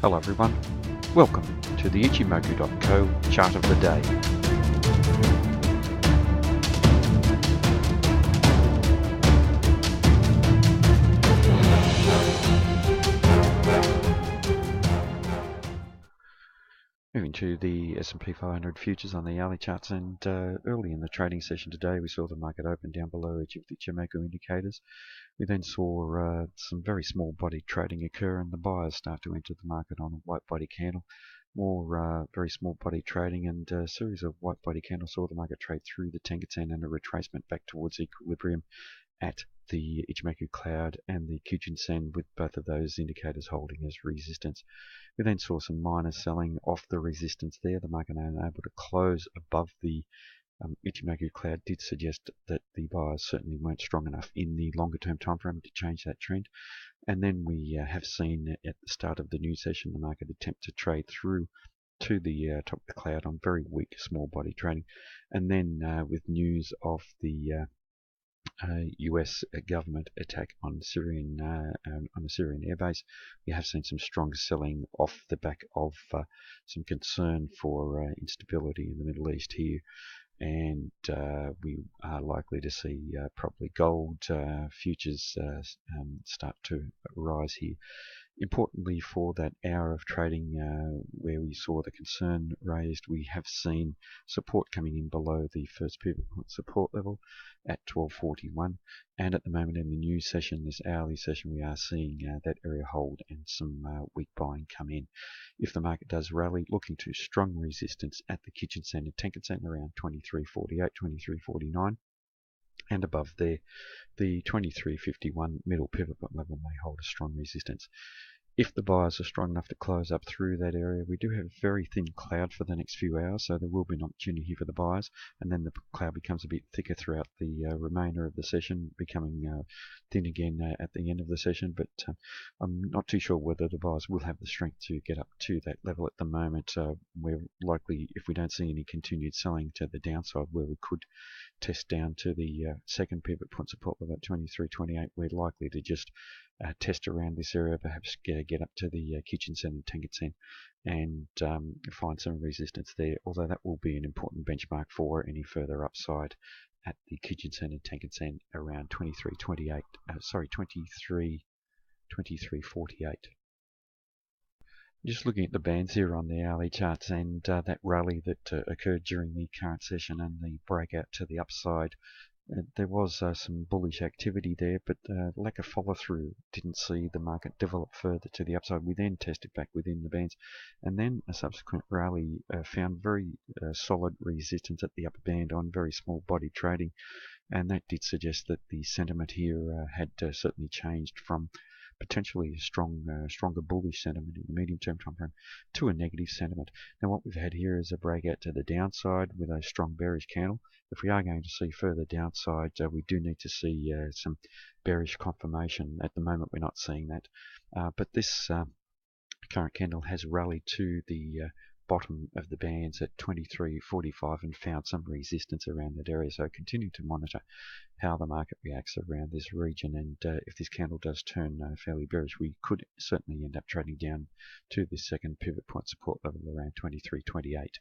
Hello everyone, welcome to the Ichimoku.co chart of the day. Moving to the S&P 500 futures on the hourly charts, and early in the trading session today we saw the market open down below each of the Ichimoku indicators. We then saw some very small body trading occur and the buyers start to enter the market on a white body candle. More very small body trading and a series of white body candles saw the market trade through the Tenkan-sen and a retracement back towards equilibrium at the Ichimoku cloud and the Kijun-sen, with both of those indicators holding as resistance. We then saw some minor selling off the resistance there. The market unable to close above the Ichimoku cloud did suggest that the buyers certainly weren't strong enough in the longer term time frame to change that trend. And then we have seen at the start of the new session the market attempt to trade through to the top of the cloud on very weak small body trading, and then with news of the US government attack on a Syrian airbase, we have seen some strong selling off the back of some concern for instability in the Middle East here, and we are likely to see probably gold futures start to rise here. Importantly, for that hour of trading where we saw the concern raised, we have seen support coming in below the first pivot point support level at 1241, and at the moment in the new session, this hourly session, we are seeing that area hold and some weak buying come in. If the market does rally, looking to strong resistance at the Kijun-sen and Tenkan-sen around 2348, 2349. And above there, the 2351 middle pivot point level may hold a strong resistance. If the buyers are strong enough to close up through that area, we do have a very thin cloud for the next few hours, so there will be an opportunity here for the buyers, and then the cloud becomes a bit thicker throughout the remainder of the session, becoming thin again at the end of the session. But I'm not too sure whether the buyers will have the strength to get up to that level at the moment. We're likely, if we don't see any continued selling to the downside, where we could test down to the second pivot point support level at 2328, we're likely to just test around this area, perhaps get up to the Kijun-sen and Tenkan-sen and find some resistance there, although that will be an important benchmark for any further upside at the Kijun-sen and Tenkan-sen around 2348. Just looking at the bands here on the hourly charts, and that rally that occurred during the current session and the breakout to the upside, there was some bullish activity there, but lack of follow-through didn't see the market develop further to the upside. We then tested back within the bands, and then a subsequent rally found very solid resistance at the upper band on very small body trading, and that did suggest that the sentiment here had certainly changed from potentially a stronger bullish sentiment in the medium-term time frame to a negative sentiment. Now what we've had here is a breakout to the downside with a strong bearish candle. If we are going to see further downside, we do need to see some bearish confirmation. At the moment we're not seeing that, but this current candle has rallied to the bottom of the bands at 2345 and found some resistance around that area, so continue to monitor how the market reacts around this region, and if this candle does turn fairly bearish, we could certainly end up trading down to this second pivot point support level around 2328.